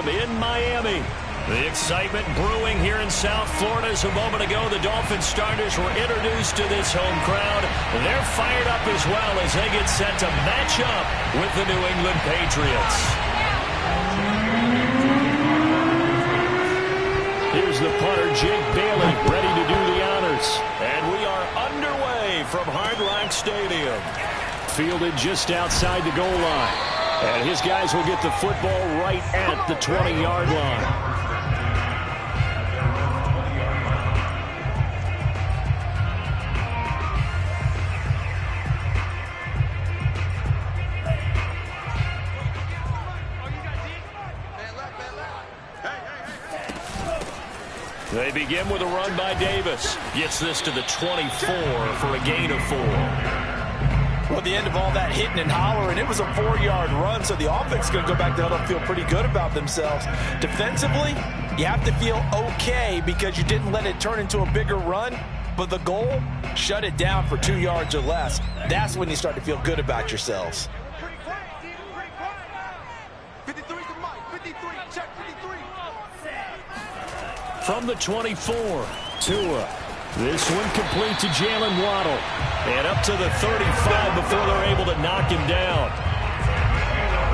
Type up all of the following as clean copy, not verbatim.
Stadium in Miami. The excitement brewing here in South Florida. As a moment ago, the Dolphins starters were introduced to this home crowd. They're fired up as well as they get set to match up with the New England Patriots. Here's the punter, Jake Bailey, ready to do the honors. And we are underway from Hard Rock Stadium. Fielded just outside the goal line. And his guys will get the football right at the 20-yard line. They begin with a run by Davis. Gets this to the 24 for a gain of 4. Well, the end of all that hitting and hollering, it was a 4-yard run, so the offense is going to go back to huddle and feel pretty good about themselves. Defensively, you have to feel okay because you didn't let it turn into a bigger run, but the goal, shut it down for 2 yards or less. That's when you start to feel good about yourselves. From the 24, Tua. This one complete to Jalen Waddle. And up to the 35 before they're able to knock him down.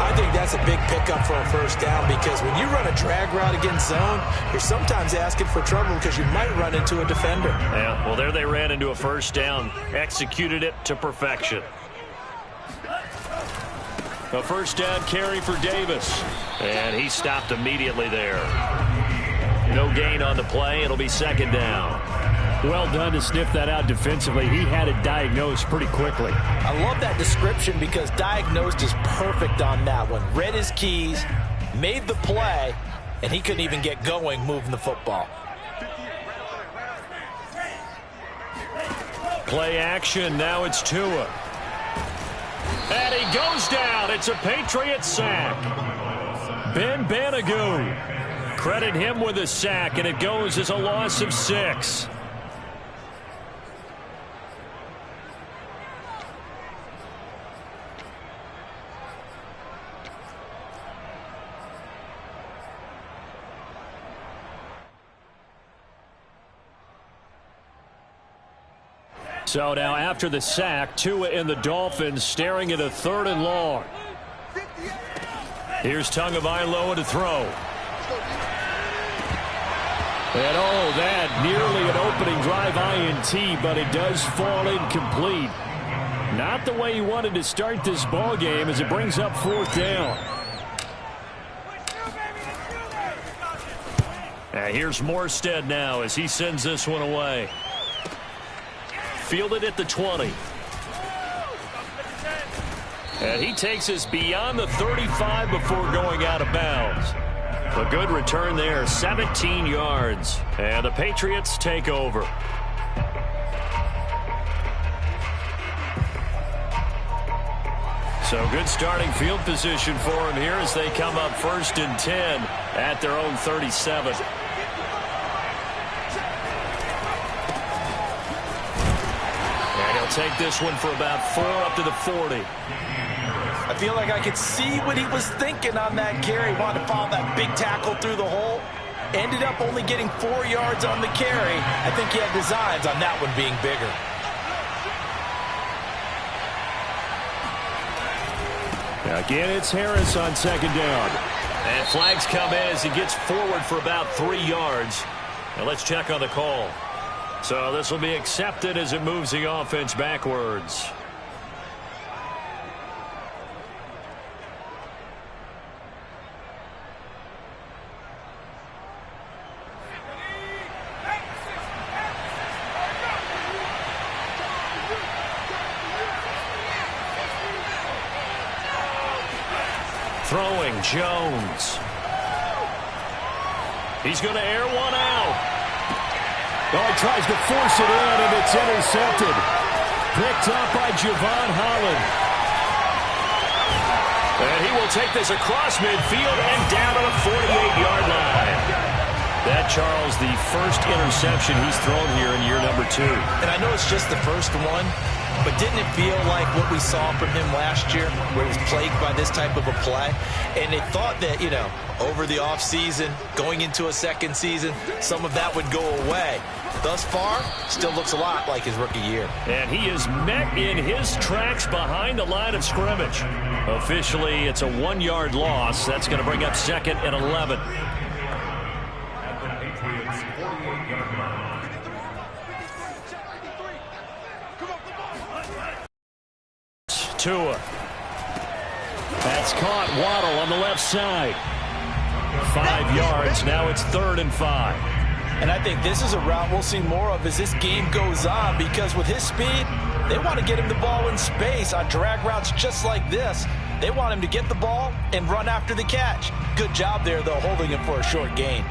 I think that's a big pickup for a first down because when you run a drag route against zone, you're sometimes asking for trouble because you might run into a defender. Yeah, well, there they ran into a first down. Executed it to perfection. A first down carry for Davis. And he stopped immediately there. No gain on the play. It'll be second down. Well done to sniff that out defensively. He had it diagnosed pretty quickly. I love that description because diagnosed is perfect on that one. Read his keys, made the play, and he couldn't even get going moving the football. Play action. Now it's Tua. And he goes down. It's a Patriot sack. Ben Banogu. Credit him with a sack, and it goes as a loss of 6. So now after the sack, Tua and the Dolphins staring at a 3rd and long. Here's Tagovailoa to throw. And oh, that nearly an opening drive INT, but it does fall incomplete. Not the way he wanted to start this ball game as it brings up 4th down. And here's Morstead now as he sends this one away. Fielded at the 20. And he takes us beyond the 35 before going out of bounds. A good return there, 17 yards. And the Patriots take over. So good starting field position for him here as they come up 1st and 10 at their own 37. And he'll take this one for about 4 up to the 40. I feel like I could see what he was thinking on that carry. Wanted to follow that big tackle through the hole. Ended up only getting 4 yards on the carry. I think he had designs on that one being bigger. Again, it's Harris on 2nd down. And flags come in as he gets forward for about 3 yards. Now let's check on the call. So this will be accepted as it moves the offense backwards. Throwing Jones. He's going to air one out. Oh, he tries to force it in, and it's intercepted. Picked up by Javon Holland. And he will take this across midfield and down to the 48-yard line. That, Charles, the first interception he's thrown here in year number 2. And I know it's just the first one, but didn't it feel like what we saw from him last year, where he was plagued by this type of a play? And they thought that, you know, over the offseason, going into a second season, some of that would go away. Thus far, still looks a lot like his rookie year. And he is met in his tracks behind the line of scrimmage. Officially, it's a 1-yard loss. That's going to bring up 2nd and 11. Tua. That's caught. Waddle on the left side. 5 yards. Now it's 3rd and 5. And I think this is a route we'll see more of as this game goes on, because with his speed, they want to get him the ball in space on drag routes just like this. They want him to get the ball and run after the catch. Good job there, though, holding him for a short gain.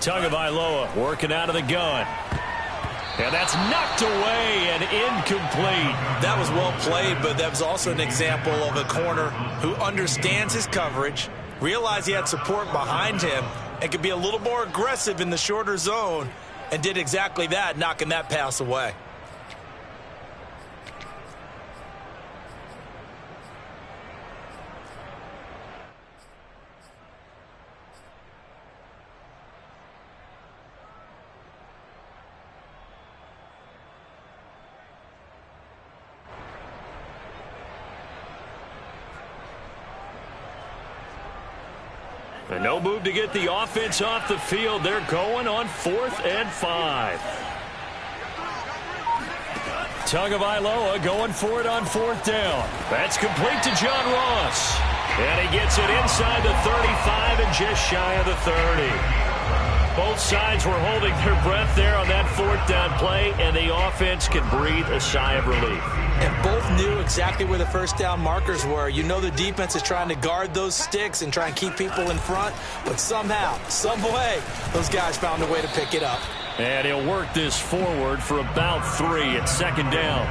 Tagovailoa working out of the gun. And that's knocked away and incomplete. That was well played, but that was also an example of a corner who understands his coverage, realized he had support behind him, and could be a little more aggressive in the shorter zone, and did exactly that, knocking that pass away. And no move to get the offense off the field. They're going on 4th and 5. Tagovailoa going for it on 4th down. That's complete to John Ross. And he gets it inside the 35 and just shy of the 30. Both sides were holding their breath there on that 4th down play, and the offense can breathe a sigh of relief. And both knew exactly where the first down markers were. You know the defense is trying to guard those sticks and try and keep people in front, but somehow, some way, those guys found a way to pick it up. And he'll work this forward for about 3 at 2nd down.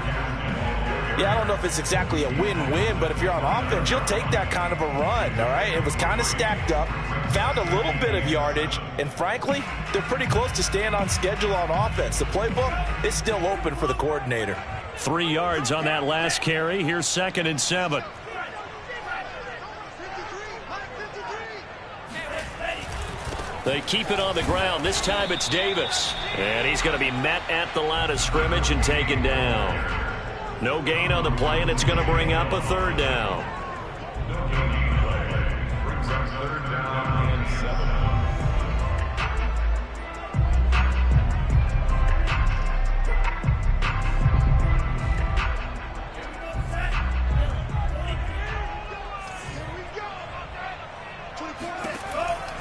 Yeah, I don't know if it's exactly a win-win, but if you're on offense, you'll take that kind of a run, all right? It was kind of stacked up, found a little bit of yardage, and frankly, they're pretty close to staying on schedule on offense. The playbook is still open for the coordinator. 3 yards on that last carry. Here's 2nd and 7. They keep it on the ground. This time it's Davis. And he's going to be met at the line of scrimmage and taken down. No gain on the play, and it's going to bring up a 3rd down.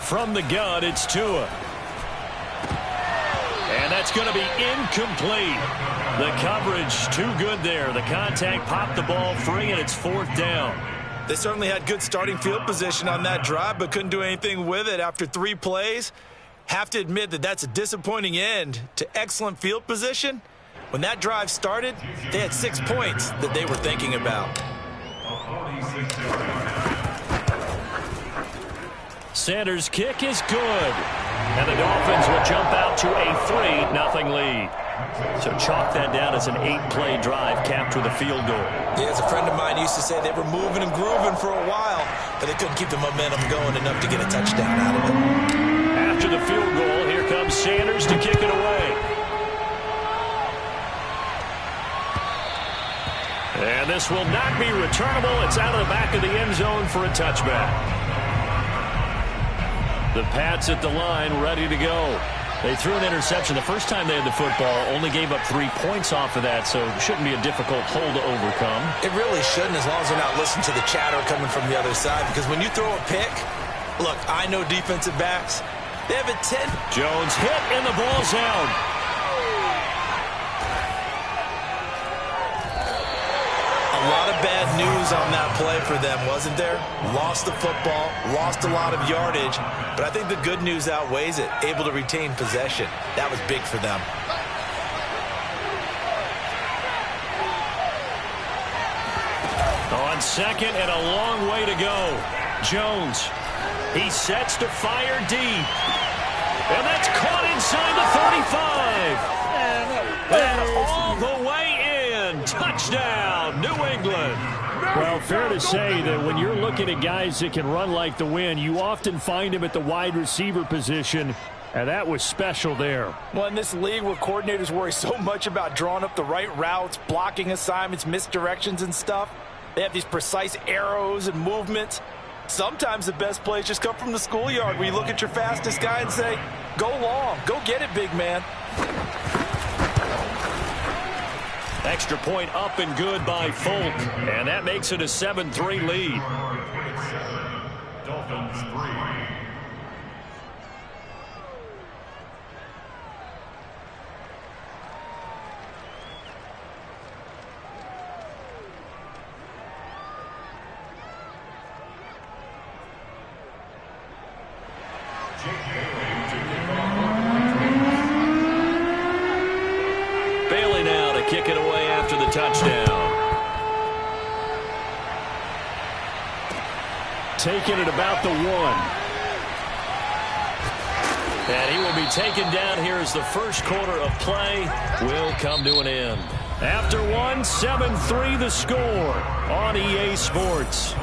From the gun, it's Tua. And that's going to be incomplete. The coverage too good there. The contact popped the ball free, and it's 4th down. They certainly had good starting field position on that drive, but couldn't do anything with it after 3 plays. Have to admit that that's a disappointing end to excellent field position. When that drive started, they had 6 points that they were thinking about. Sanders' kick is good. And the Dolphins will jump out to a 3-0 lead. So chalk that down as an 8-play drive capped with a field goal. Yeah, as a friend of mine used to say, they were moving and grooving for a while, but they couldn't keep the momentum going enough to get a touchdown out of it. After the field goal, here comes Sanders to kick it away. And this will not be returnable. It's out of the back of the end zone for a touchback. The Pats at the line, ready to go. They threw an interception the first time they had the football, only gave up 3 points off of that, so it shouldn't be a difficult hole to overcome. It really shouldn't, as long as they're not listening to the chatter coming from the other side, because when you throw a pick, look, I know defensive backs, they have a 10. Jones hit, and the ball's out. A lot of bad news on that play for them, wasn't there? Lost the football, lost a lot of yardage, but I think the good news outweighs it. Able to retain possession. That was big for them. on second and a long way to go. Jones, he sets to fire deep. And that's caught inside the 35. And all the way in. Touchdown, New England. Well, fair to say that when you're looking at guys that can run like the wind, you often find them at the wide receiver position, and that was special there. Well, in this league where coordinators worry so much about drawing up the right routes, blocking assignments, misdirections and stuff, they have these precise arrows and movements. Sometimes the best plays just come from the schoolyard where you look at your fastest guy and say, go long, go get it, big man. Extra point up and good by Folk, and that makes it a 7-3 lead. Dolphins 3. Bailey now to kick it away after the touchdown. Taking it about the 1. And he will be taken down here as the first quarter of play will come to an end. After 1, 7-3 the score on EA Sports.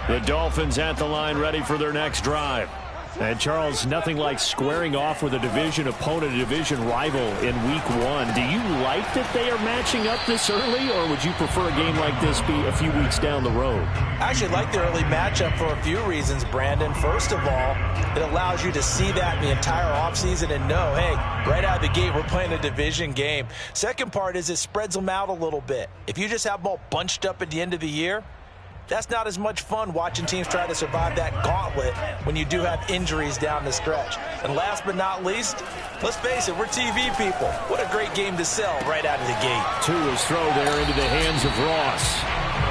The Dolphins at the line ready for their next drive. And, Charles, nothing like squaring off with a division opponent, a division rival in Week 1. Do you like that they are matching up this early, or would you prefer a game like this be a few weeks down the road? I actually like the early matchup for a few reasons, Brandon. First of all, it allows you to see that the entire offseason and know, hey, right out of the gate, we're playing a division game. Second part is it spreads them out a little bit. If you just have them all bunched up at the end of the year, that's not as much fun watching teams try to survive that gauntlet when you do have injuries down the stretch. And last but not least, let's face it, we're TV people. What a great game to sell right out of the gate. Tua's throw there into the hands of Ross.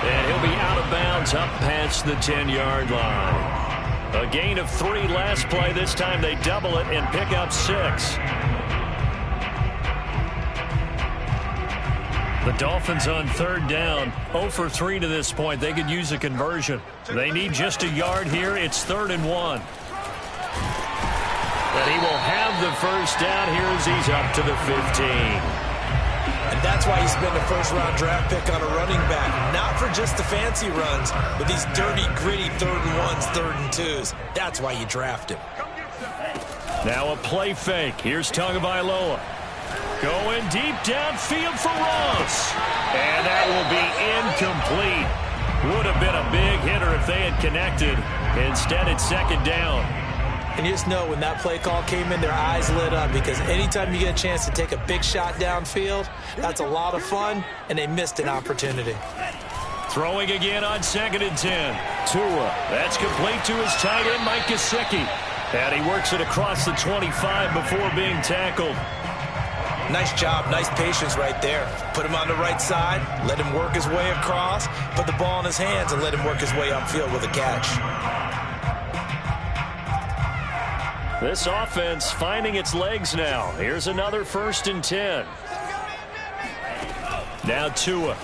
And he'll be out of bounds up past the 10-yard line. A gain of 3 last play. This time they double it and pick up 6. The Dolphins on third down, 0 for 3 to this point. They could use a conversion. They need just a yard here. It's 3rd and 1. And he will have the first down here as he's up to the 15. And that's why you spend a first-round draft pick on a running back. Not for just the fancy runs, but these dirty, gritty 3rd and 1s, 3rd and 2s. That's why you draft him. Now a play fake. Here's Tagovailoa. Going deep downfield for Ross. And that will be incomplete. Would have been a big hitter if they had connected. Instead, it's 2nd down. And you just know when that play call came in, their eyes lit up because anytime you get a chance to take a big shot downfield, that's a lot of fun, and they missed an opportunity. Throwing again on 2nd and 10. Tua. That's complete to his tight end, Mike Gesicki. And he works it across the 25 before being tackled. Nice job, nice patience right there. Put him on the right side, let him work his way across, put the ball in his hands, and let him work his way upfield with a catch. This offense finding its legs now. Here's another 1st and 10. Now Tua.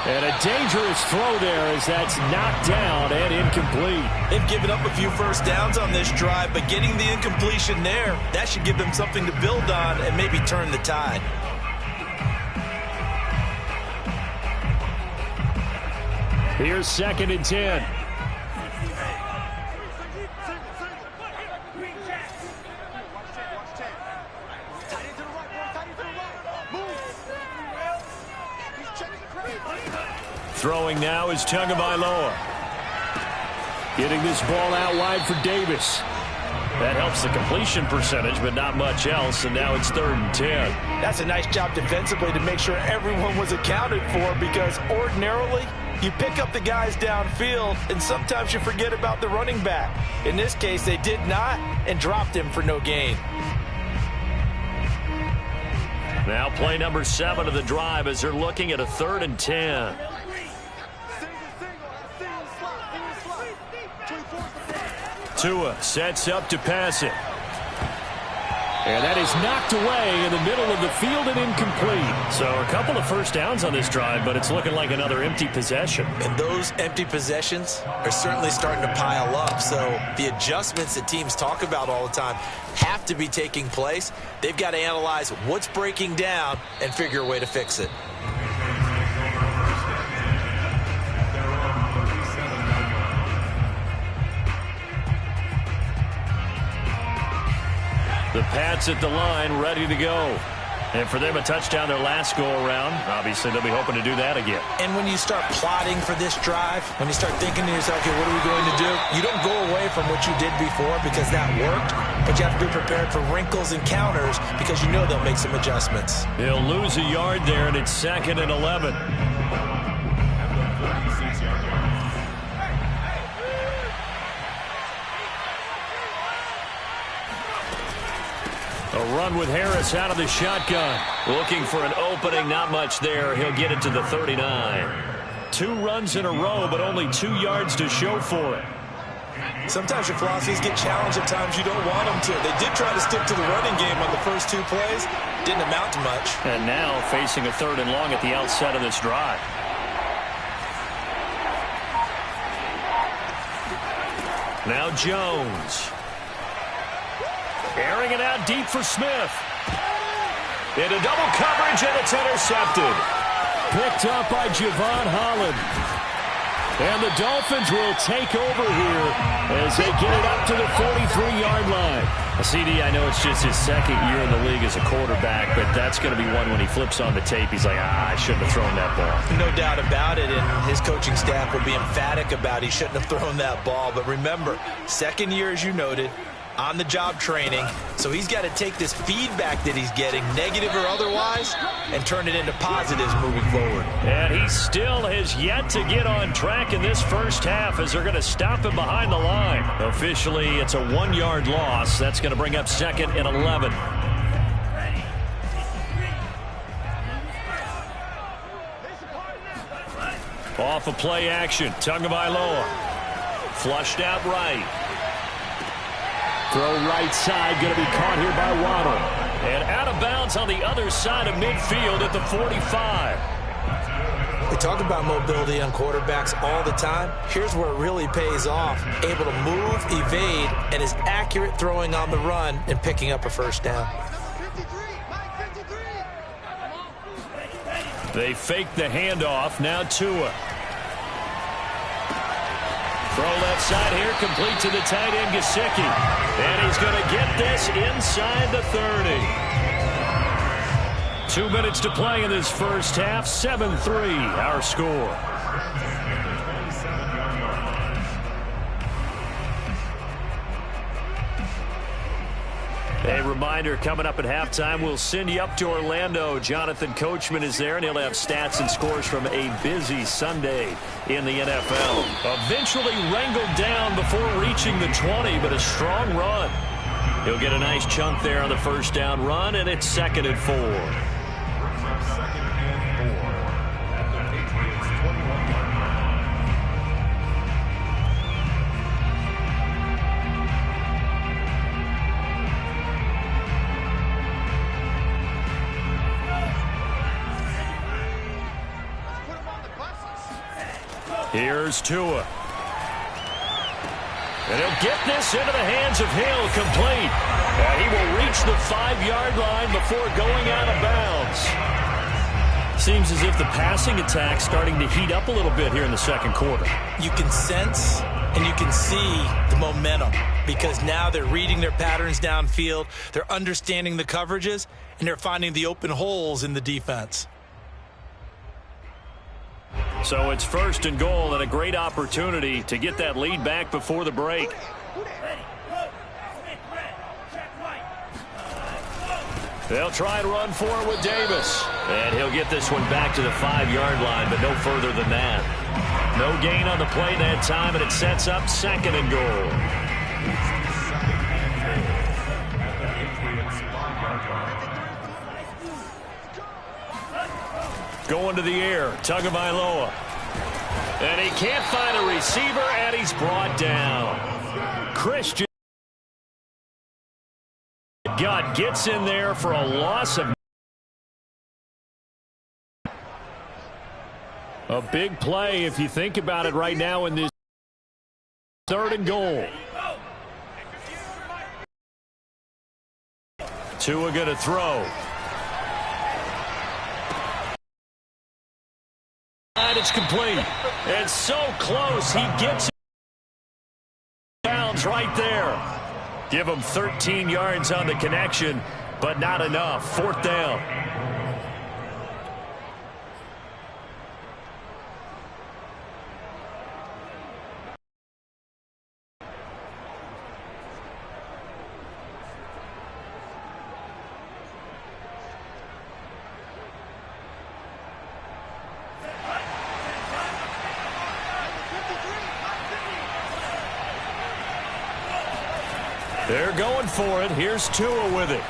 And a dangerous throw there as that's knocked down and incomplete. They've given up a few first downs on this drive, but getting the incompletion there, that should give them something to build on and maybe turn the tide. Here's 2nd and 10. Throwing now is Tagovailoa. Getting this ball out wide for Davis. That helps the completion percentage, but not much else, and now it's 3rd and 10. That's a nice job defensively to make sure everyone was accounted for because ordinarily you pick up the guys downfield and sometimes you forget about the running back. In this case, they did not and dropped him for no gain. Now play number 7 of the drive as they're looking at a 3rd and 10. Tua sets up to pass it. And that is knocked away in the middle of the field and incomplete. So a couple of first downs on this drive, but it's looking like another empty possession. And those empty possessions are certainly starting to pile up. So the adjustments that teams talk about all the time have to be taking place. They've got to analyze what's breaking down and figure a way to fix it. The Pats at the line, ready to go. And for them, a touchdown their last go-around. Obviously, they'll be hoping to do that again. And when you start plotting for this drive, when you start thinking to yourself, okay, what are we going to do? You don't go away from what you did before because that worked, but you have to be prepared for wrinkles and counters because you know they'll make some adjustments. They'll lose a yard there, and it's 2nd and 11. A run with Harris out of the shotgun. Looking for an opening, not much there. He'll get it to the 39. 2 runs in a row, but only 2 yards to show for it. Sometimes your philosophies get challenged at times you don't want them to. They did try to stick to the running game on the first 2 plays. Didn't amount to much. And now facing a 3rd and long at the outset of this drive. Now Jones. Airing it out deep for Smith. Into double coverage, and it's intercepted. Picked up by Javon Holland. And the Dolphins will take over here as they get it up to the 43-yard line. CD, I know it's just his 2nd year in the league as a quarterback, but that's going to be one when he flips on the tape. He's like, I shouldn't have thrown that ball. No doubt about it, and his coaching staff will be emphatic about he shouldn't have thrown that ball. But remember, 2nd year, as you noted, on-the-job training, so he's got to take this feedback that he's getting, negative or otherwise, and turn it into positives moving forward. And he still has yet to get on track in this first half as they're going to stop him behind the line. Officially, it's a 1-yard loss. That's going to bring up 2nd and 11. Off of play action, Tagovailoa. Flushed out right. Throw right side, going to be caught here by Waddle. And out of bounds on the other side of midfield at the 45. We talk about mobility on quarterbacks all the time. Here's where it really pays off. Able to move, evade, and is accurate throwing on the run and picking up a first down. They fake the handoff. Now Tua. Throw left side here, complete to the tight end, Gesicki. And he's going to get this inside the 30. 2 minutes to play in this first half. 7-3, our score. A reminder, coming up at halftime, we'll send you up to Orlando. Jonathan Coachman is there, and he'll have stats and scores from a busy Sunday in the NFL. Eventually wrangled down before reaching the 20, but a strong run. He'll get a nice chunk there on the first down run, and it's 2nd and 4. Here's Tua. And he'll get this into the hands of Hill, complete. And he will reach the 5-yard line before going out of bounds. Seems as if the passing attack's starting to heat up a little bit here in the 2nd quarter. You can sense and you can see the momentum because now they're reading their patterns downfield, they're understanding the coverages, and they're finding the open holes in the defense. So it's 1st and goal and a great opportunity to get that lead back before the break. They'll try and run for it with Davis. And he'll get this one back to the 5-yard line, but no further than that. No gain on the play that time, and it sets up 2nd and goal. Going to the air, Tagovailoa. And he can't find a receiver, and he's brought down. Christian gut. Gets in there for a loss of. A big play if you think about it right now in this 3rd and goal. Tua going to throw. And it's complete. It's so close. He gets bounds right there. Give him 13 yards on the connection, but not enough. 4th down. They're going for it. Here's Tua with it.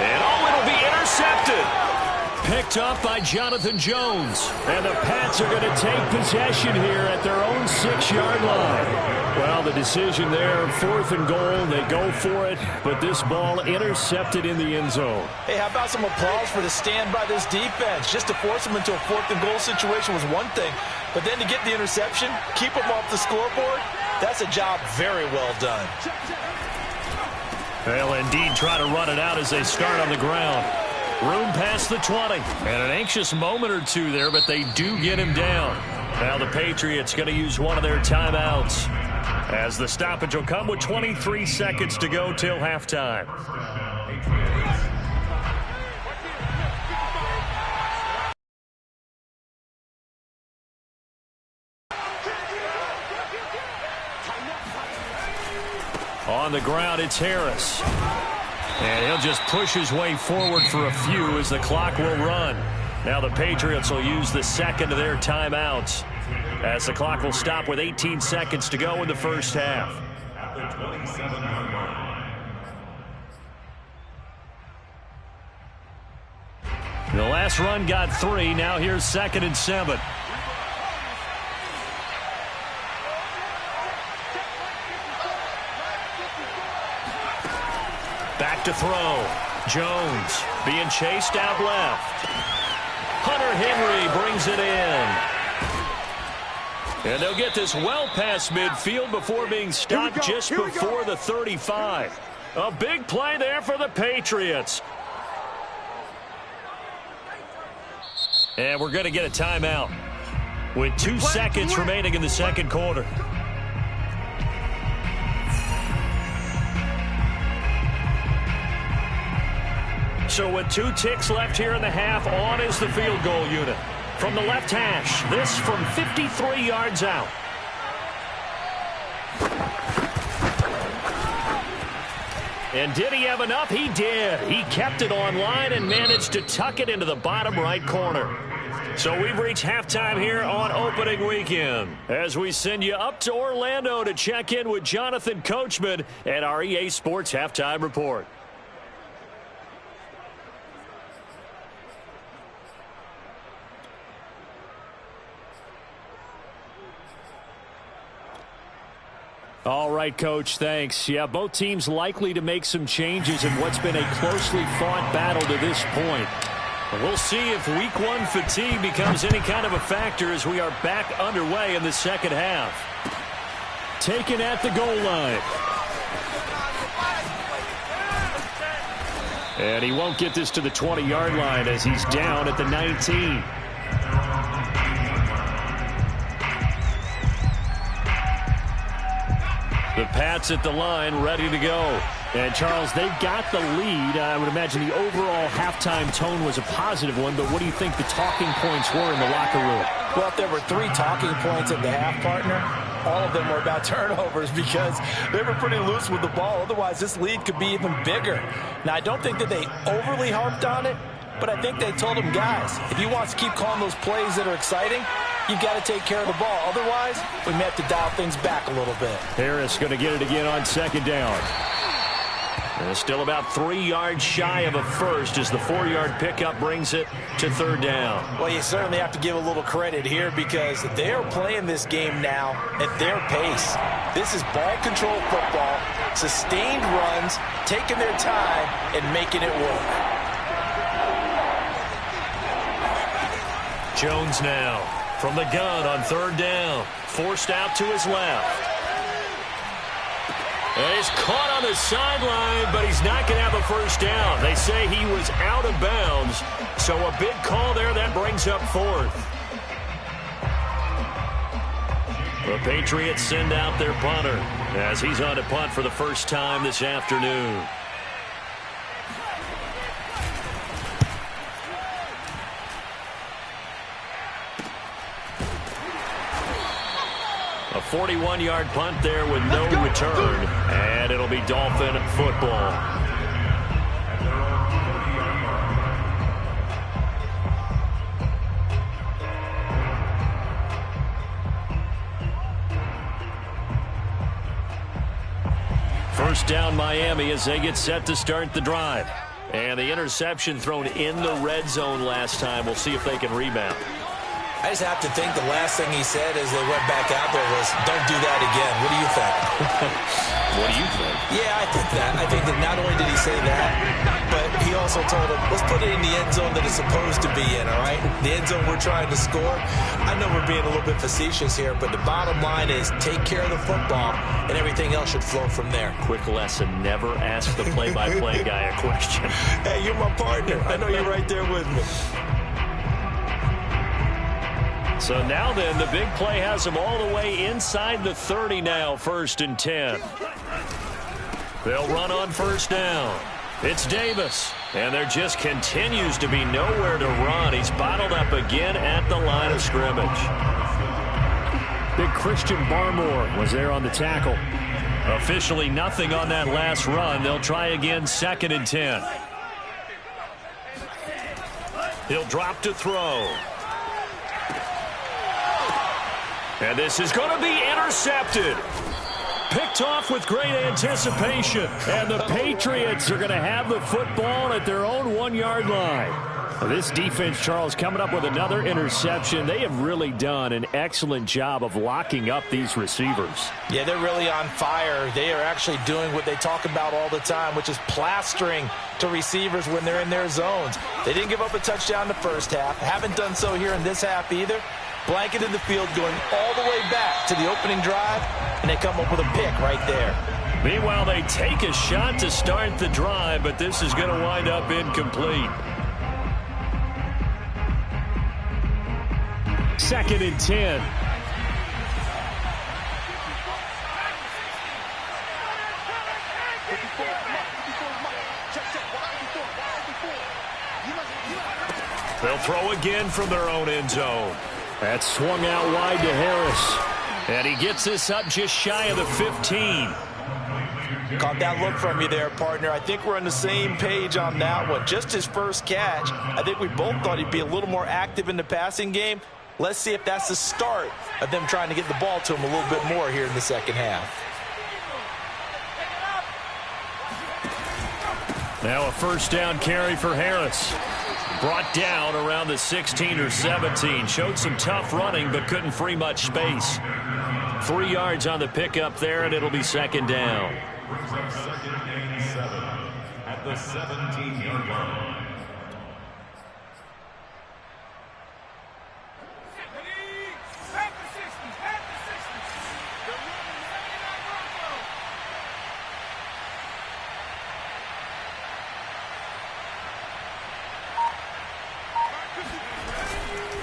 And it'll be intercepted. Picked up by Jonathan Jones. And the Pats are going to take possession here at their own 6-yard line. Well, the decision there, 4th and goal. They go for it, but this ball intercepted in the end zone. Hey, how about some applause for the stand by this defense? Just to force them into a 4th and goal situation was one thing, but then to get the interception, keep them off the scoreboard, that's a job very well done. They'll indeed try to run it out as they start on the ground. Room past the 20. And an anxious moment or two there, but they do get him down. Now the Patriots going to use one of their timeouts, as the stoppage will come with 23 seconds to go till halftime. On the ground, it's Harris. And he'll just push his way forward for a few as the clock will run. Now the Patriots will use the second of their timeouts, as the clock will stop with 18 seconds to go in the first half. The last run got 3. Now here's 2nd and 7. Back to throw. Jones being chased out left. Hunter Henry brings it in. And they'll get this well past midfield before being stopped just before the 35. A big play there for the Patriots. And we're going to get a timeout with 2 seconds remaining in the second quarter. So with 2 ticks left here in the half, on is the field goal unit. From the left hash, this from 53 yards out. And did he have enough? He did. He kept it online and managed to tuck it into the bottom right corner. So we've reached halftime here on opening weekend, as we send you up to Orlando to check in with Jonathan Coachman at our EA Sports Halftime Report. All right, Coach, thanks. Yeah, both teams likely to make some changes in what's been a closely fought battle to this point. We'll see if Week 1 fatigue becomes any kind of a factor as we are back underway in the second half. Taken at the goal line. And he won't get this to the 20-yard line as he's down at the 19. The Pats at the line, ready to go. And, Charles, they've got the lead. I would imagine the overall halftime tone was a positive one, but what do you think the talking points were in the locker room? Well, if there were 3 talking points at the half, partner, all of them were about turnovers because they were pretty loose with the ball. Otherwise, this lead could be even bigger. Now, I don't think that they overly harped on it, but I think they told them, guys, if you want to keep calling those plays that are exciting, you've got to take care of the ball. Otherwise, we may have to dial things back a little bit. Harris going to get it again on second down. And still about 3 yards shy of a first as the 4-yard pickup brings it to third down. Well, you certainly have to give a little credit here because they are playing this game now at their pace. This is ball control football, sustained runs, taking their time, and making it work. Jones now from the gun on third down. Forced out to his left. And he's caught on the sideline, but he's not going to have a first down. They say he was out of bounds, so a big call there that brings up fourth. The Patriots send out their punter as he's on to punt for the first time this afternoon. A 41-yard punt there with no return, and it'll be Dolphin football. First down Miami as they get set to start the drive. And the interception thrown in the red zone last time. We'll see if they can rebound. I just have to think the last thing he said as they went back out there was, don't do that again. What do you think? What do you think? Yeah, I think that. I think that not only did he say that, but he also told him, let's put it in the end zone that it's supposed to be in, all right? The end zone we're trying to score. I know we're being a little bit facetious here, but the bottom line is take care of the football, and everything else should flow from there. Quick lesson, never ask the play-by-play guy a question. Hey, you're my partner. I know you're right there with me. So now then, the big play has them all the way inside the 30 now, 1st and 10. They'll run on first down. It's Davis, and there just continues to be nowhere to run. He's bottled up again at the line of scrimmage. Big Christian Barmore was there on the tackle. Officially nothing on that last run. They'll try again, 2nd and 10. He'll drop to throw. And this is going to be intercepted. Picked off with great anticipation. And the Patriots are going to have the football at their own 1-yard line. This defense, Charles, coming up with another interception. They have really done an excellent job of locking up these receivers. Yeah, they're really on fire. They are actually doing what they talk about all the time, which is plastering to receivers when they're in their zones. They didn't give up a touchdown the first half. Haven't done so here in this half either. Blanket in the field going all the way back to the opening drive, and they come up with a pick right there. Meanwhile, they take a shot to start the drive, but this is going to wind up incomplete. 2nd and 10. They'll throw again from their own end zone. That swung out wide to Harris. And he gets this up just shy of the 15. Caught that look from you there, partner. I think we're on the same page on that one. Just his first catch. I think we both thought he'd be a little more active in the passing game. Let's see if that's the start of them trying to get the ball to him a little bit more here in the second half. Now a first down carry for Harris. Brought down around the 16 or 17. Showed some tough running, but couldn't free much space. 3 yards on the pickup there, and it'll be 2nd down. Second and 7 at the 17-yard line.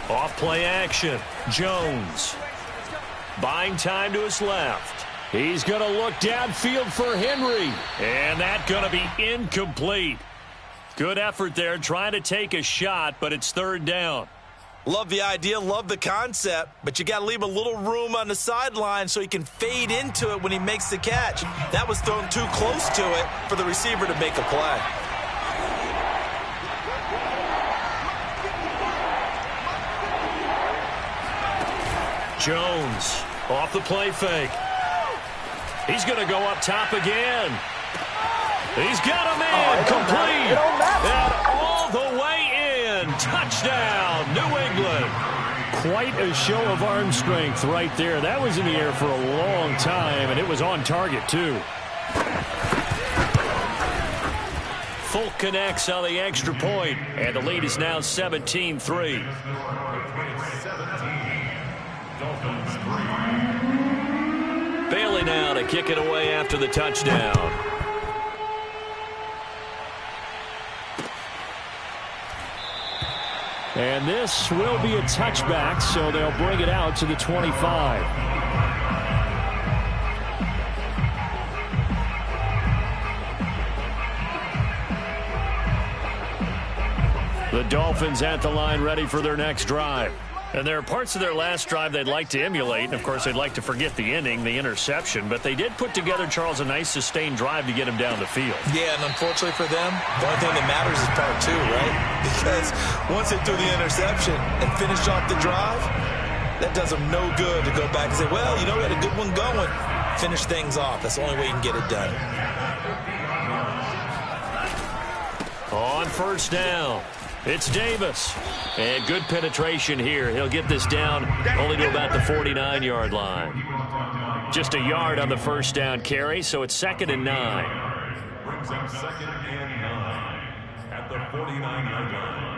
Off play action. Jones. Buying time to his left. He's going to look downfield for Henry. And that's going to be incomplete. Good effort there trying to take a shot, but it's 3rd down. Love the idea, love the concept, but you got to leave a little room on the sideline so he can fade into it when he makes the catch. That was thrown too close to it for the receiver to make a play. Jones off the play fake. He's going to go up top again. He's got him in, complete, and all the way in. Touchdown, New England. Quite a show of arm strength right there. That was in the air for a long time, and it was on target, too. Folk connects on the extra point, and the lead is now 17-3. Bailey now to kick it away after the touchdown. And this will be a touchback, so they'll bring it out to the 25. The Dolphins at the line ready for their next drive. And there are parts of their last drive they'd like to emulate. And, of course, they'd like to forget the inning, the interception. But they did put together, Charles, a nice sustained drive to get him down the field. Yeah, and unfortunately for them, the only thing that matters is part two, right? Because once they threw the interception and finished off the drive, that does them no good to go back and say, well, you know, we had a good one going. Finish things off. That's the only way you can get it done. On first down, it's Davis. And good penetration here. He'll get this down only to about the 49-yard line. Just a yard on the first down carry, so it's 2nd and 9. Brings up 2nd and 9 at the 49-yard line.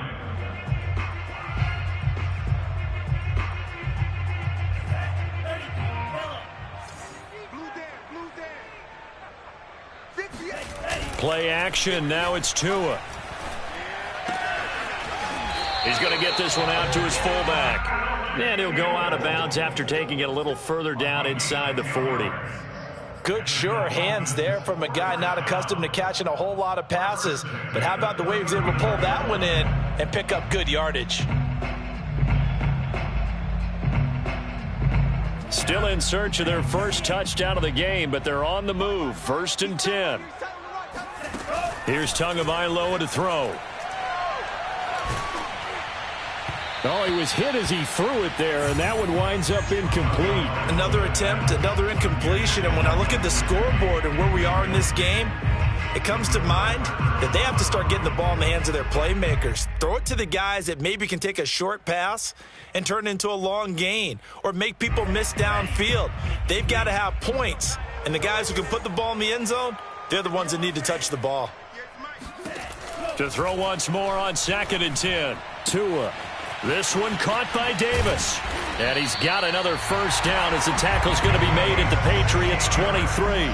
Play action. Now it's Tua. He's going to get this one out to his fullback. And he'll go out of bounds after taking it a little further down inside the 40. Good, sure hands there from a guy not accustomed to catching a whole lot of passes. But how about the way he was able to pull that one in and pick up good yardage? Still in search of their first touchdown of the game, but they're on the move. 1st and 10. Here's Tagovailoa to throw. Oh, he was hit as he threw it there, and that one winds up incomplete. Another attempt, another incompletion, and when I look at the scoreboard and where we are in this game, it comes to mind that they have to start getting the ball in the hands of their playmakers. Throw it to the guys that maybe can take a short pass and turn it into a long gain or make people miss downfield. They've got to have points, and the guys who can put the ball in the end zone, they're the ones that need to touch the ball. To throw once more on 2nd and 10. Tua. This one caught by Davis. And he's got another first down as the tackle's going to be made at the Patriots' 23.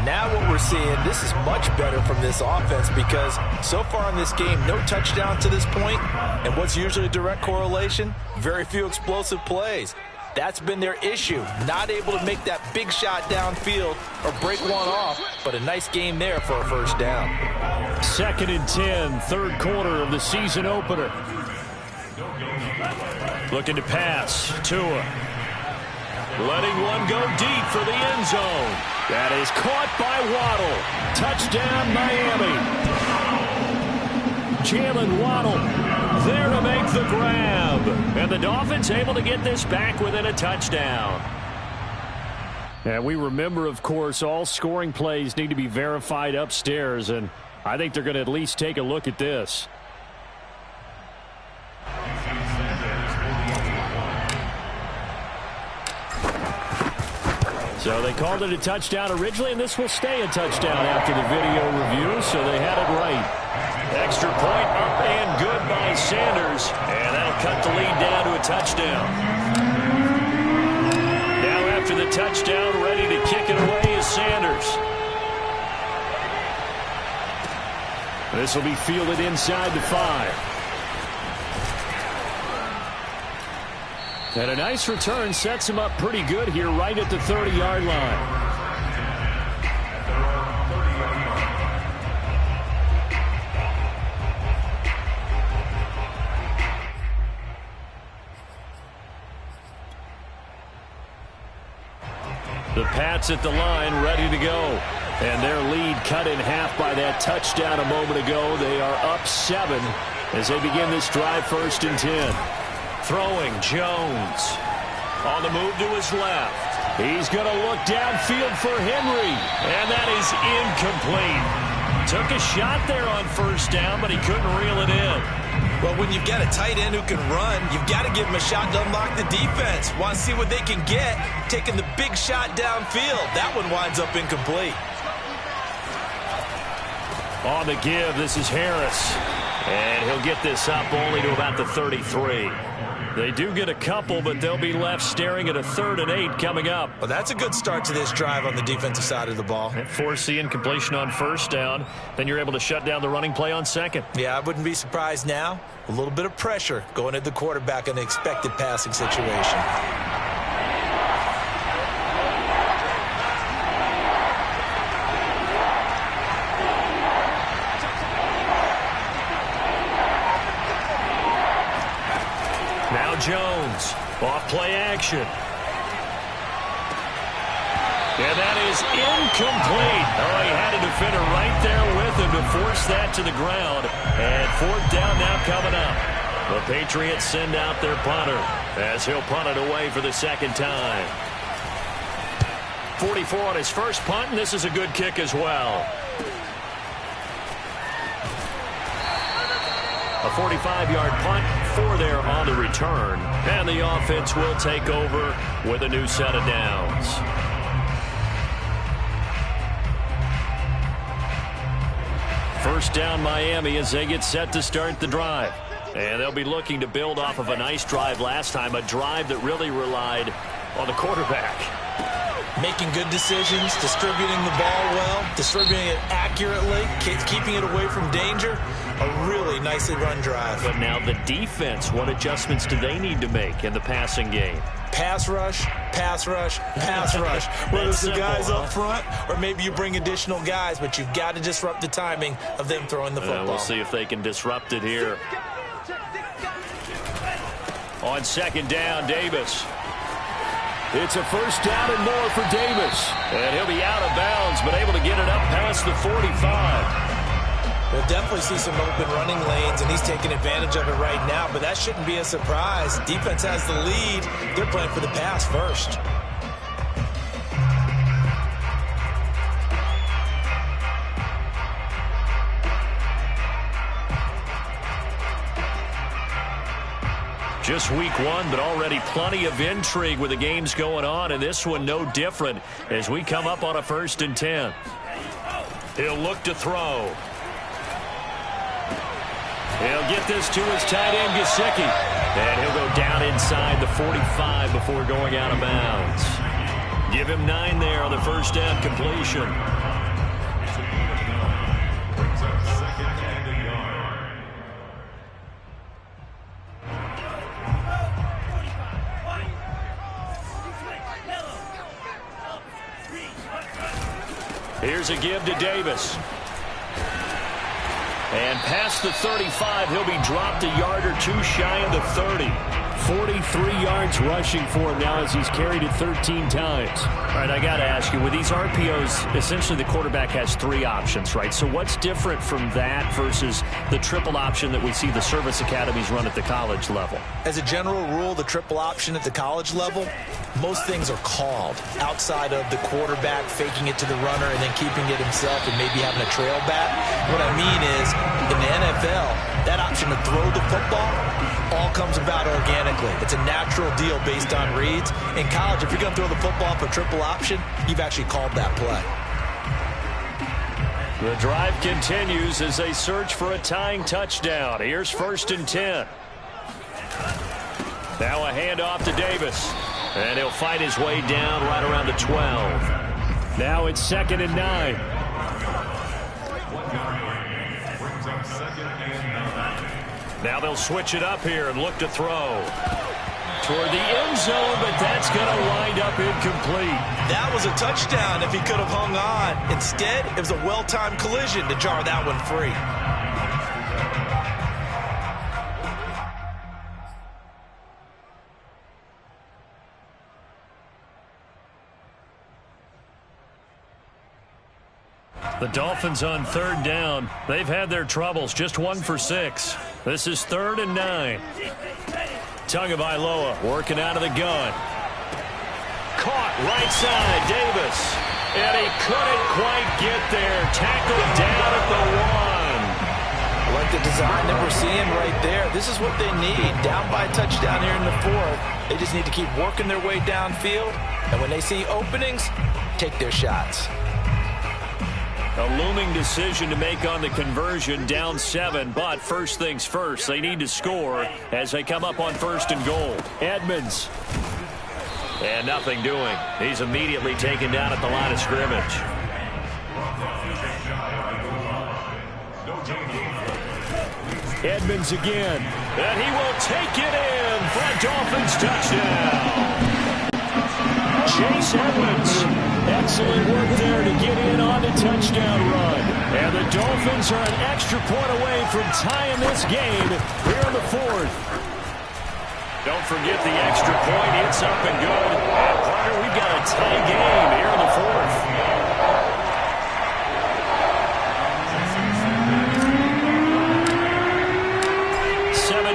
Now what we're seeing, this is much better from this offense because so far in this game, no touchdown to this point. And what's usually a direct correlation? Very few explosive plays. That's been their issue. Not able to make that big shot downfield or break one off, but a nice game there for a first down. 2nd and 10, third quarter of the season opener. Looking to pass. Tua. Letting one go deep for the end zone. That is caught by Waddle. Touchdown, Miami. Jalen Waddle there to make the grab. And the Dolphins able to get this back within a touchdown. And we remember, of course, all scoring plays need to be verified upstairs. And I think they're going to at least take a look at this. So they called it a touchdown originally, and this will stay a touchdown after the video review, so they had it right. Extra point up and good by Sanders, and that'll cut the lead down to a touchdown. Now after the touchdown, ready to kick it away is Sanders. This will be fielded inside the 5. And a nice return sets him up pretty good here right at the 30-yard line. The Pats at the line ready to go. And their lead cut in half by that touchdown a moment ago. They are up 7 as they begin this drive 1st and 10. Throwing, Jones. On the move to his left. He's going to look downfield for Henry. And that is incomplete. Took a shot there on first down, but he couldn't reel it in. Well, when you've got a tight end who can run, you've got to give him a shot to unlock the defense. Want to see what they can get, taking the big shot downfield. That one winds up incomplete. On the give, this is Harris. And he'll get this up only to about the 33. They do get a couple, but they'll be left staring at a 3rd and 8 coming up. Well, that's a good start to this drive on the defensive side of the ball. Force the incompletion on first down. Then you're able to shut down the running play on second. Yeah, I wouldn't be surprised now. A little bit of pressure going at the quarterback in the expected passing situation. Now Jones, off play action. And that is incomplete. Oh, he had a defender right there with him to force that to the ground. And 4th down now coming up. The Patriots send out their punter as he'll punt it away for the second time. 44 on his first punt, and this is a good kick as well. A 45-yard punt, 4 there on the return. And the offense will take over with a new set of downs. First down Miami as they get set to start the drive. And they'll be looking to build off of a nice drive last time, a drive that really relied on the quarterback. Making good decisions, distributing the ball well, distributing it accurately, keeping it away from danger. A really nicely run drive. But now the defense, what adjustments do they need to make in the passing game? Pass rush, pass rush, pass rush. Whether it's the guys up front or maybe you bring additional guys, but you've got to disrupt the timing of them throwing the football. We'll see if they can disrupt it here. On second down, Davis. It's a first down and more for Davis. And he'll be out of bounds, but able to get it up past the 45. We'll definitely see some open running lanes, and he's taking advantage of it right now, but that shouldn't be a surprise. Defense has the lead. They're playing for the pass first. Just week 1, but already plenty of intrigue with the games going on, and this one no different as we come up on a 1st and 10. He'll look to throw. He'll get this to his tight end, Gesicki. And he'll go down inside the 45 before going out of bounds. Give him 9 there on the first down completion. Brings up 2nd and a yard. Here's a give to Davis. And past the 35, he'll be dropped a yard or 2 shy of the 30. 43 yards rushing for him now as he's carried it 13 times. All right, I got to ask you, with these RPOs, essentially the quarterback has 3 options, right? So what's different from that versus the triple option that we see the service academies run at the college level? As a general rule, the triple option at the college level, most things are called outside of the quarterback faking it to the runner and then keeping it himself and maybe having a trail back. What I mean is, in the NFL, that option to throw the football all comes about organically. It's a natural deal based on reads. In college, if you're going to throw the football for triple option, you've actually called that play. The drive continues as they search for a tying touchdown. Here's 1st and 10. Now a handoff to Davis. And he'll fight his way down right around the 12. Now it's 2nd and 9. Brings up 2nd and 9. Now they'll switch it up here and look to throw. Toward the end zone, but that's going to wind up incomplete. That was a touchdown if he could have hung on. Instead, it was a well-timed collision to jar that one free. The Dolphins on 3rd down. They've had their troubles, just 1 for 6. This is 3rd and 9. Tagovailoa working out of the gun. Caught right side, Davis. And he couldn't quite get there. Tackled down at the 1. I like the design that we're seeing right there. This is what they need. Down by a touchdown here in the 4th. They just need to keep working their way downfield. And when they see openings, take their shots. A looming decision to make on the conversion, down 7. But first things first, they need to score as they come up on 1st and goal. Edmonds. And nothing doing. He's immediately taken down at the line of scrimmage. Edmonds again. And he will take it in for a Dolphins touchdown. Chase Edmonds. Excellent work there to get in on the touchdown run. And the Dolphins are an extra point away from tying this game here in the 4th. Don't forget the extra point. It's up and good. And partner, we've got a tie game here in the 4th.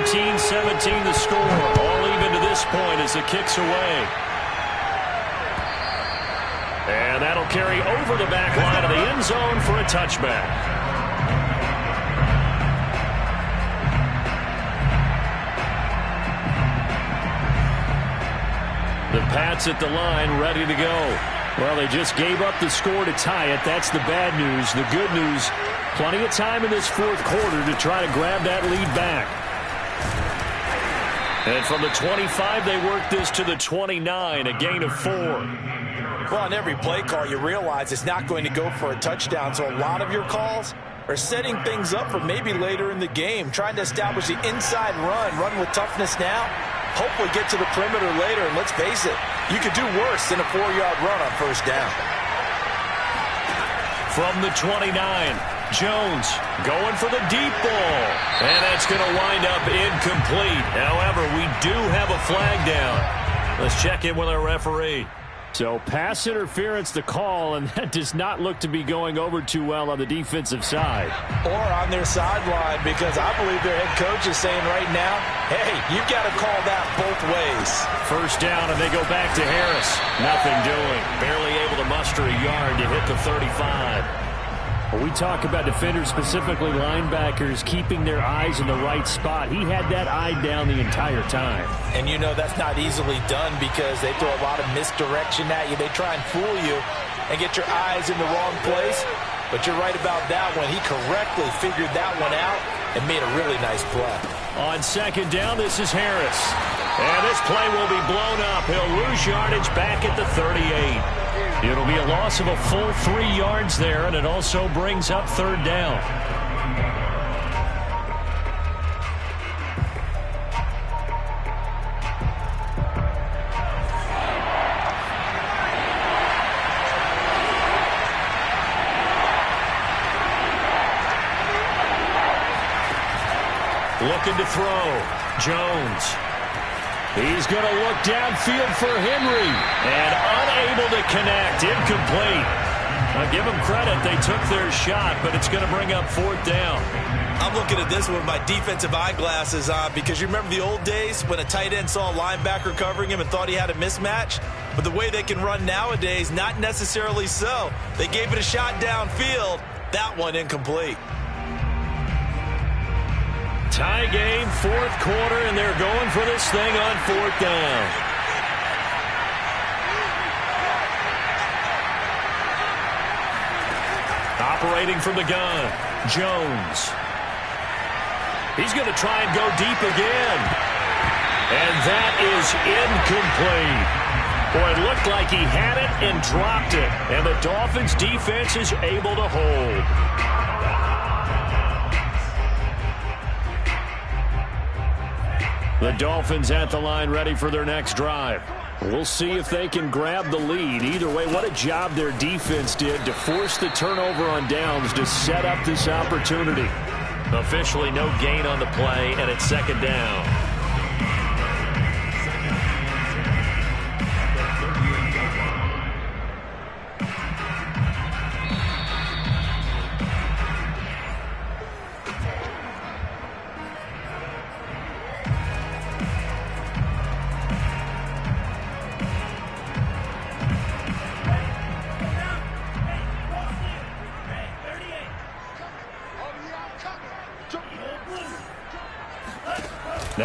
17-17 the score. All even to this point as the kick's away. And that'll carry over the back line of the end zone for a touchback. The Pats at the line, ready to go. Well, they just gave up the score to tie it. That's the bad news. The good news, plenty of time in this 4th quarter to try to grab that lead back. And from the 25, they work this to the 29, a gain of 4. Well, on every play call, you realize it's not going to go for a touchdown, so a lot of your calls are setting things up for maybe later in the game, trying to establish the inside run with toughness now, hopefully get to the perimeter later, and let's face it, you could do worse than a 4-yard run on 1st down. From the 29, Jones going for the deep ball, and that's going to wind up incomplete. However, we do have a flag down. Let's check in with our referee. So pass interference the call, and that does not look to be going over too well on the defensive side. Or on their sideline, because I believe their head coach is saying right now, hey, you've got to call that both ways. 1st down, and they go back to Harris. Nothing doing. Barely able to muster a yard to hit the 35. When we talk about defenders, specifically linebackers, keeping their eyes in the right spot, he had that eye down the entire time. And you know that's not easily done because they throw a lot of misdirection at you. They try and fool you and get your eyes in the wrong place. But you're right about that one. He correctly figured that one out and made a really nice play. On 2nd down, this is Harris. And this play will be blown up. He'll lose yardage back at the 38. It'll be a loss of a full 3 yards there, and it also brings up 3rd down. Looking to throw. Jones. He's going to look downfield for Henry. And unable to connect. Incomplete. I'll give them credit. They took their shot, but it's going to bring up 4th down. I'm looking at this with my defensive eyeglasses on because you remember the old days when a tight end saw a linebacker covering him and thought he had a mismatch? But the way they can run nowadays, not necessarily so. They gave it a shot downfield. That one incomplete. Tie game, 4th quarter, and they're going for this thing on 4th down. Operating from the gun, Jones. He's going to try and go deep again. And that is incomplete. Boy, it looked like he had it and dropped it. And the Dolphins defense is able to hold. The Dolphins at the line ready for their next drive. We'll see if they can grab the lead. Either way, what a job their defense did to force the turnover on downs to set up this opportunity. Officially no gain on the play, and it's 2nd down.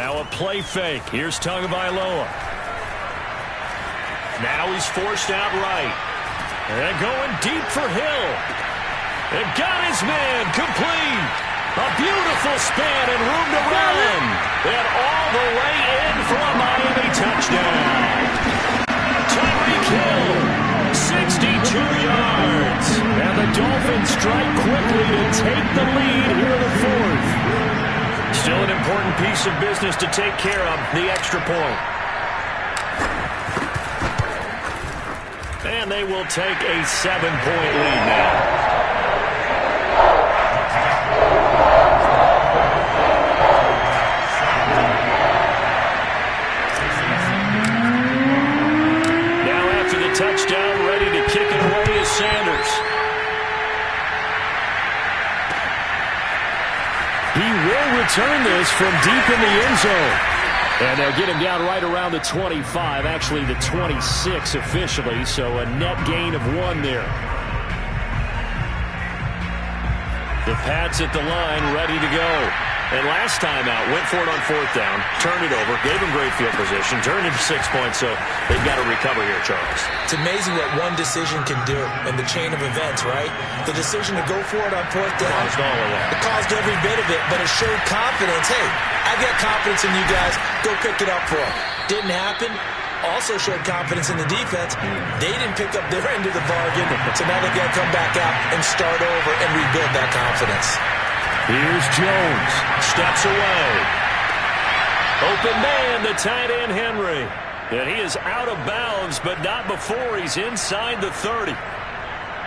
Now a play fake. Here's Tagovailoa. Now he's forced out right. And going deep for Hill. And got his man complete. A beautiful span and room to run. And all the way in for a Miami touchdown. Tyreek Hill, 62 yards. And the Dolphins strike quickly to take the lead here in the fourth. Still an important piece of business to take care of, the extra point. And they will take a 7-point lead now. Touchdown, ready to kick it away is Sanders. He will return this from deep in the end zone. And they'll get him down right around the 25, actually the 26 officially, so a net gain of 1 there. The Pats at the line, ready to go. And last time out, went for it on 4th down, turned it over, gave him great field position, turned it 6 points, so they've got to recover here, Charles. It's amazing what one decision can do in the chain of events, right? The decision to go for it on 4th down. Caused all of that. It caused every bit of it, but it showed confidence. Hey, I've got confidence in you guys. Go pick it up for them. Didn't happen. Also showed confidence in the defense. They didn't pick up their end of the bargain, so now they've got to come back out and start over and rebuild that confidence. Here's Jones. Steps away. Open man, the tight end, Henry. And he is out of bounds, but not before he's inside the 30.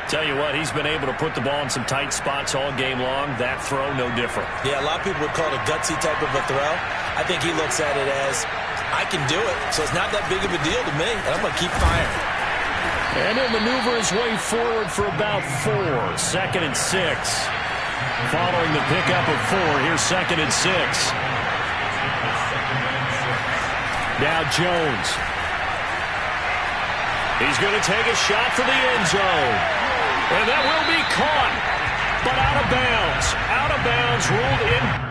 Tell you what, he's been able to put the ball in some tight spots all game long. That throw, no different. Yeah, a lot of people would call it a gutsy type of a throw. I think he looks at it as, I can do it, so it's not that big of a deal to me, and I'm going to keep firing. And he'll maneuver his way forward for about 4. 2nd and 6. Following the pickup of 4, here's 2nd and 6. Now Jones. He's going to take a shot for the end zone. And that will be caught, but out of bounds. Out of bounds, ruled in.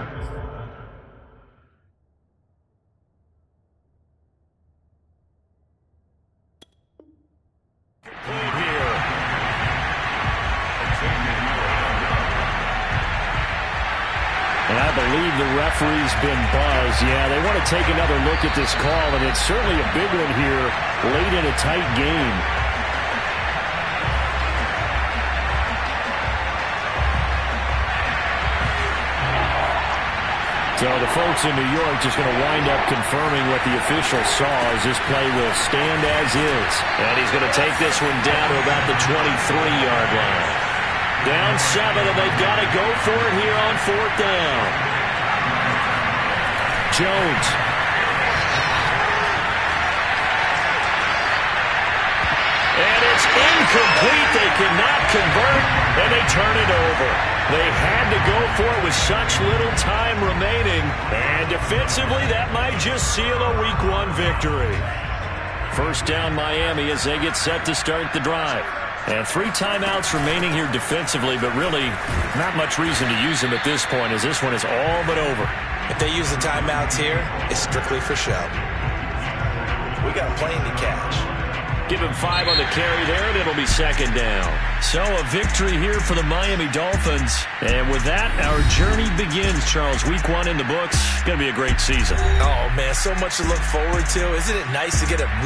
And I believe the referee's been buzzed. Yeah, they want to take another look at this call, and it's certainly a big one here late in a tight game. So the folks in New York just going to wind up confirming what the official saw as this play will stand as is. And he's going to take this one down to about the 23-yard line. Down 7, and they've got to go for it here on 4th down. Jones. And it's incomplete. They cannot convert, and they turn it over. They had to go for it with such little time remaining, and defensively, that might just seal a Week 1 victory. 1st down Miami as they get set to start the drive. And 3 timeouts remaining here defensively, but really not much reason to use them at this point as this one is all but over. If they use the timeouts here, it's strictly for show. We got a plane to catch. Give him 5 on the carry there, and it'll be 2nd down. So a victory here for the Miami Dolphins. And with that, our journey begins, Charles. Week 1 in the books. Going to be a great season. Oh, man, so much to look forward to. Isn't it nice to get a real